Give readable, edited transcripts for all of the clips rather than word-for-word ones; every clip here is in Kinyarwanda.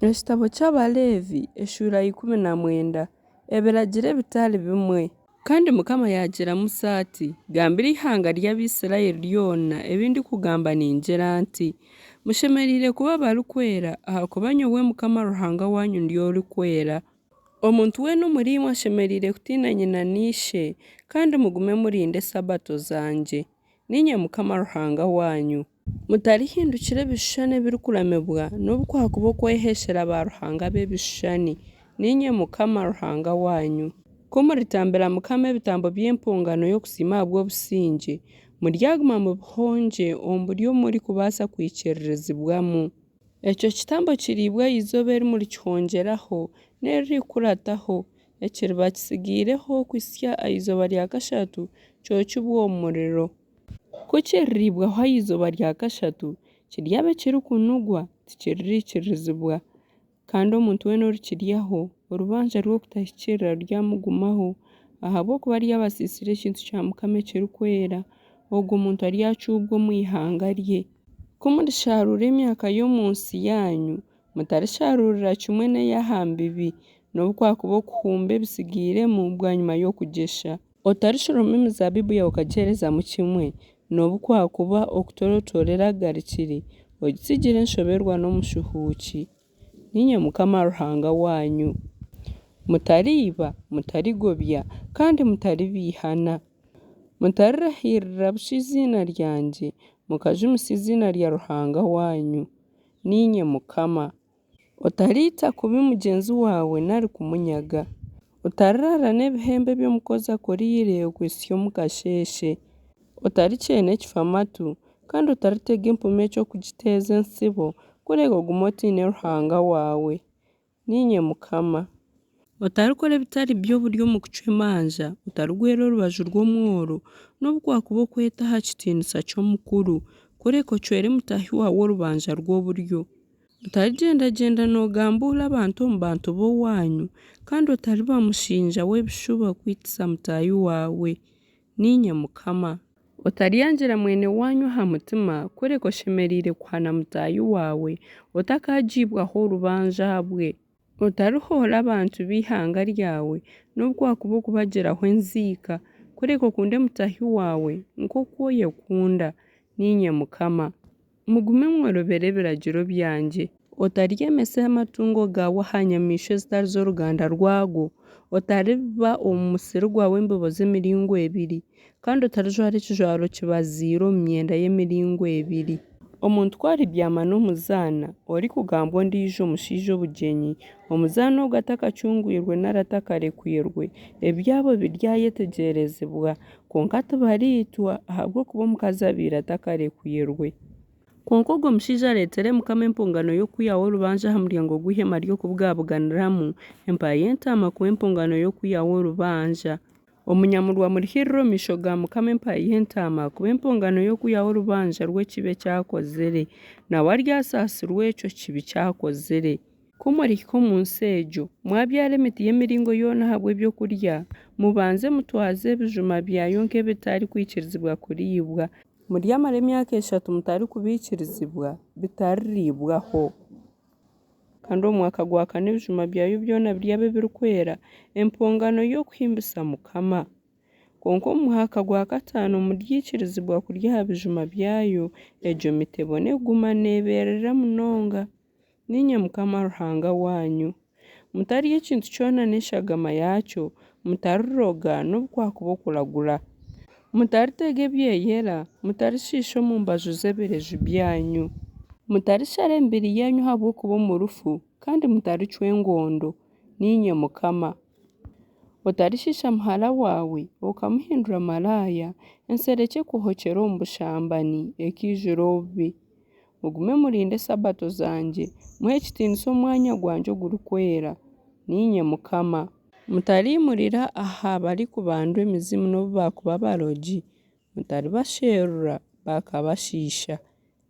Ekitabo ky'Abaleevi eshura 19 ebiragiro bitari bimwe. Kandi Mukama yagira Musa ati gambira ihanga ry'Abisirayeli ryona ebindi kugamba ningira nti mushemereire kuba barikwera ahakuba nyowe Mukama Ruhanga wanyu ndi orikwera. Omuntu weena omuriimwe ashemereire kutiina nyina n'ishe kandi mugume murinde sabato zanje. Ninye Mukama Ruhanga wanyu. Mutarihindukira ebishushani ebirikuramibwa n'obukwakuba okweheshera ba ruhanga b'ebishushani. Ninye Mukama Ruhanga wanyu. Ko muritambira Mukama ebitambo by'empongano y'okusiima ahabw'obusinge, muryaguma mu buhonge omu buryo murikubaasa kwikiririzibwamu. Ekyo kitambo kiriibwa izooba eri murikihongyeraho n'eririkurataho, ekiriba kisigiireho kuhisya ah'izooba rya kashatu kyokibwe omu muriro. Ku kiririibwaho ah'izooba rya kashatu, kiryaba ekirikunugwa tikiririikirizibwa. Kandi omuntu weena orikiryaho, orubanja rw'okutahikirira ruryamugumaho ahabw'okuba ryabasiisire ekintu kya Mukama ekirikwera, ogwo omuntu aryacuubwa omu ihanga rye. Ko murisharuura emyaka y'omu nsi yanyu, mutarisharuurira kimwe n'ey'aha mbibi n'obukwakuba okuhumba ebisigiiremu bwanyuma y'okugesha. Otarishoroma emizaabibu yawe okagiherezamu kimwe n'obukwakuba okutorotoorera agarikire ogisigire enshoberwa n'omushuhuuki. Ninye Mukama Ruhanga wanyu. Mutariiba, mutarigobya kandi mutaribiihana. Mutarirahirira bushya izina ryangye mukajumisa izina rya Ruhanga wanyu. Ninye Mukama. Otariita kubi mugyenzi waawe narikumunyaga. Otarirara n'ebihembe by'omukozi akoriire okwisya omu kasheeshe. Otariceena ekifamatu kandi otaritega empuma eky'okugiteeza ensibo kureka ogume otiine Ruhanga waawe. Ninye Mukama. Otarikora ebitari byo buri omu kucwa emanja, otarigwera orubaju rw'omworo n'obukwakuba okweta aha kitiinisa ky'omukuru kureka ocwere mutaahi waawe orubanja rw'oburyo. Otarigyenda noogambuula abantu omu bantu b'owanyu kandi otariba mushinja w'ebishuba kwitisa mutaahi waawe. Ninye Mukama. Otaryangira mwene wanyu aha mutima kureka oshemereire kuhana mutaahi waawe otakagiibwaho orubanja ahabwe. Otarihoora abantu b'ihanga ryawe n'obukwakuba okubagiraho enziika kureka okunde mutaahi waawe nk'oku oyekunda. Ninye Mukama. Mugume mworobera ebiragiro byangye. Otaryemesa amatungo gaawe aha nyamiishwa ezitari z'oruganda rwago. Otariba omu musiri gwawe embibo z'emiringo ebiri kandi otarijwara ekijwaro kibaziire omu myenda y'emiringo ebiri. Omuntu ku aribyama n'omuzaana orikugamba ondiijo omushaija obugyenyi, omuzaana ogwo atakacungwirwe nari atakarekwirwe, ebyabo biryayetegyerezibwa konka tibariitwa ahabw'okuba omukazi abaire atakarekwirwe. Konka ogwo omushaija areetere Mukama empongano y'okwihaho orubanja aha muryango gw'ihema ry'okubwabuganiramu empaa y'entaama kuba empongano y'okwihaho orubanja. Omunyamurwa murihirire omu maisho ga Mukama empaa y'entaama kuba empongano y'okwihaho orubanja rw'ekibi ekyakozire nawe aryasaasirwe ekyo kibi kyakozire. Ko murihika omu nsi egyo, mwabyara emiti y'emiringo yoona ahabw'ebyokurya, mubanze mutwaze ebijuma byayo nk'ebitariikwikirizibwa kuriibwa. Muryamara emyaka 3 mutarikubiikirizibwa bitaririibwaho. Kandi omu mwaka gwa 4 ebijuma byayo byona biryabe birikwera empongano y'okuhimbisa Mukama. Konka omu mwaka gwa 5 muryikirizibwa kurya aha bijuma byayo, egyo miti ebone kuguma neeberera munonga. Ninye Mukama Ruhanga wanyu. Mutarya ekintu kyona n'eshagama yakyo, mutariroga n'obukwakuba okuragura. Mutaritega ebyeyera, mutarishiisha omu mbaju z'ebireju byanyu. Mutarishara emibiri yanyu ahabw'okuba omurufu kandi mutaricwa engondo. Ninye Mukama. Otarishiisha muhara waawe okamuhindura malaaya, ensereki ekuhokere omu bushambani ekiijura obubi. Mugume murinde sabato zangye, muhe ekitiinisa omwanya gwangye ogurikwera. Ninye Mukama. Mutariimurira aha barikubandwa emizimu n'obu baakuba barogi, mutaribasherura baakabashiisha.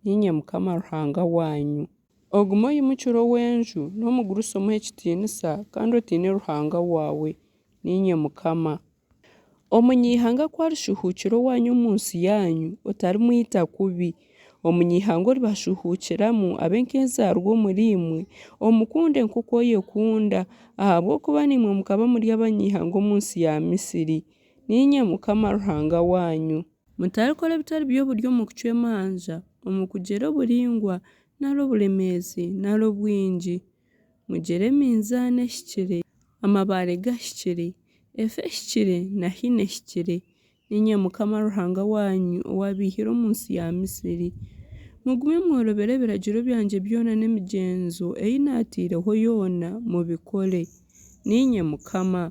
Ninye Mukama Ruhanga wanyu. Ogume oyimukire ow'enju n'omugurusi omuhe ekitiinisa kandi otiine Ruhanga waawe. Ninye Mukama. Omunyeihanga ku arishuhuukira owanyu omu nsi yanyu, otarimwita kubi. omunyihanga ribashuhukiramu abe nk'ezaarwa omuri imwe omukunde nk'uko oyekunda ahabw'okuba nimwe mukaba muri abanyihanga omu nsi ya Misiri ninye Mukama Ruhanga wanyu. Mutarikora ebitari by'oburi omu kucwa emanja omu kugyera oburingwa nari oburemeezi nari obwingi, mugyere eminzaani ehikire, amabaare gahikire, efa ehikire na hina ehikire ninye Mukama Ruhanga wanyu owabiihire omu nsi ya Misiri. Mugume mworobere ebiragiro byangye byona n'emigyenzo ei naatiireho yoona mubikore ninye Mukama.